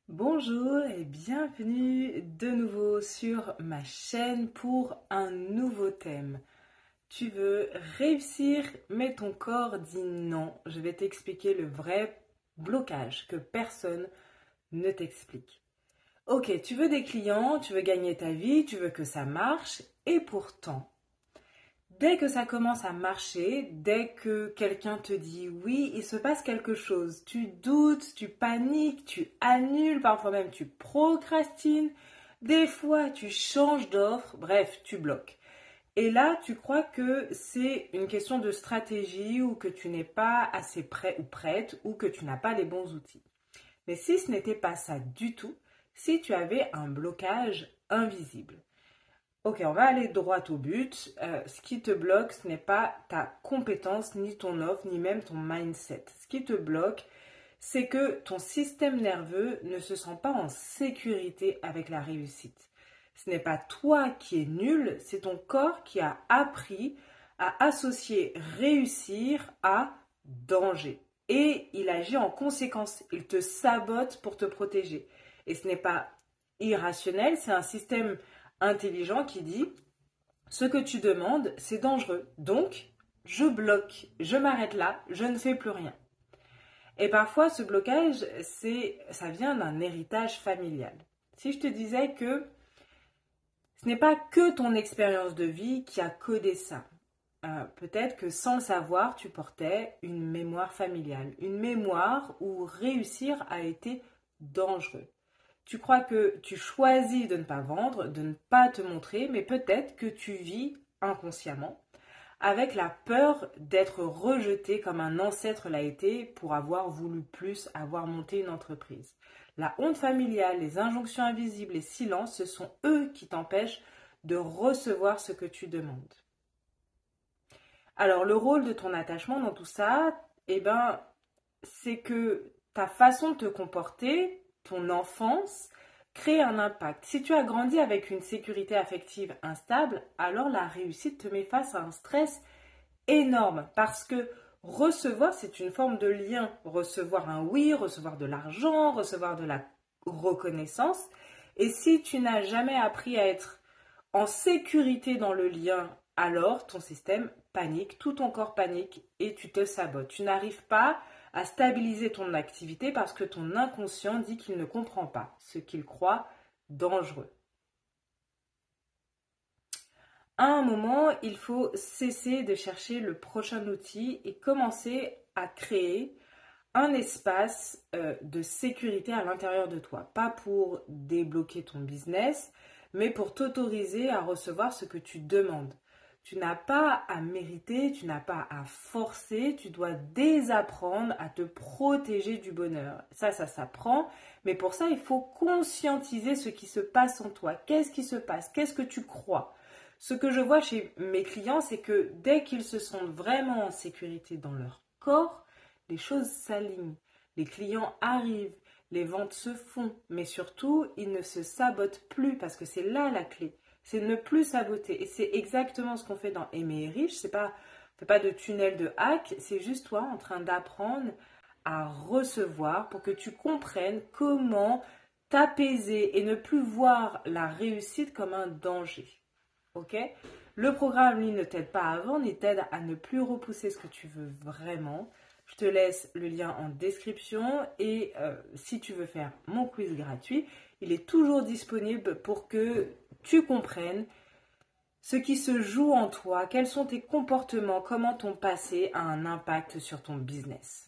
Bonjour et bienvenue de nouveau sur ma chaîne pour un nouveau thème. Tu veux réussir, mais ton corps dit non. Je vais t'expliquer le vrai blocage que personne ne t'explique. Ok, tu veux des clients, tu veux gagner ta vie, tu veux que ça marche, et pourtant, dès que ça commence à marcher, dès que quelqu'un te dit oui, il se passe quelque chose. Tu doutes, tu paniques, tu annules, parfois même tu procrastines. Des fois, tu changes d'offre, bref, tu bloques. Et là, tu crois que c'est une question de stratégie ou que tu n'es pas assez prêt ou prête ou que tu n'as pas les bons outils. Mais si ce n'était pas ça du tout, si tu avais un blocage invisible. Ok, on va aller droit au but. Ce qui te bloque, ce n'est pas ta compétence, ni ton offre, ni même ton mindset. Ce qui te bloque, c'est que ton système nerveux ne se sent pas en sécurité avec la réussite. Ce n'est pas toi qui es nul, c'est ton corps qui a appris à associer réussir à danger. Et il agit en conséquence. Il te sabote pour te protéger. Et ce n'est pas irrationnel, c'est un système intelligent qui dit ce que tu demandes, c'est dangereux. Donc, je bloque, je m'arrête là, je ne fais plus rien. Et parfois, ce blocage, ça vient d'un héritage familial. Si je te disais que ce n'est pas que ton expérience de vie qui a codé ça. Peut-être que sans le savoir, tu portais une mémoire familiale, une mémoire où réussir a été dangereux. Tu crois que tu choisis de ne pas vendre, de ne pas te montrer, mais peut-être que tu vis inconsciemment avec la peur d'être rejeté comme un ancêtre l'a été pour avoir voulu plus, avoir monté une entreprise. La honte familiale, les injonctions invisibles, les silences, ce sont eux qui t'empêchent de recevoir ce que tu demandes. Alors le rôle de ton attachement dans tout ça, c'est que ta façon de te comporter, ton enfance, crée un impact. Si tu as grandi avec une sécurité affective instable, alors la réussite te met face à un stress énorme parce que recevoir, c'est une forme de lien. Recevoir un oui, recevoir de l'argent, recevoir de la reconnaissance. Et si tu n'as jamais appris à être en sécurité dans le lien, alors ton système panique, tout ton corps panique et tu te sabotes. Tu n'arrives pas à stabiliser ton activité parce que ton inconscient dit qu'il ne comprend pas ce qu'il croit dangereux. À un moment, il faut cesser de chercher le prochain outil et commencer à créer un espace de sécurité à l'intérieur de toi. Pas pour débloquer ton business, mais pour t'autoriser à recevoir ce que tu demandes. Tu n'as pas à mériter, tu n'as pas à forcer, tu dois désapprendre à te protéger du bonheur. Ça s'apprend, mais pour ça, il faut conscientiser ce qui se passe en toi. Qu'est-ce qui se passe? Qu'est-ce que tu crois? Ce que je vois chez mes clients, c'est que dès qu'ils se sentent vraiment en sécurité dans leur corps, les choses s'alignent. Les clients arrivent, les ventes se font, mais surtout, ils ne se sabotent plus parce que c'est là la clé. C'est ne plus saboter. Et c'est exactement ce qu'on fait dans Aimer et Riche. On fait pas de tunnel de hack, c'est juste toi en train d'apprendre à recevoir pour que tu comprennes comment t'apaiser et ne plus voir la réussite comme un danger. Ok? Le programme, lui, ne t'aide pas à vendre, il t'aide à ne plus repousser ce que tu veux vraiment. Je te laisse le lien en description et si tu veux faire mon quiz gratuit, il est toujours disponible pour que tu comprennes ce qui se joue en toi, quels sont tes comportements, comment ton passé a un impact sur ton business.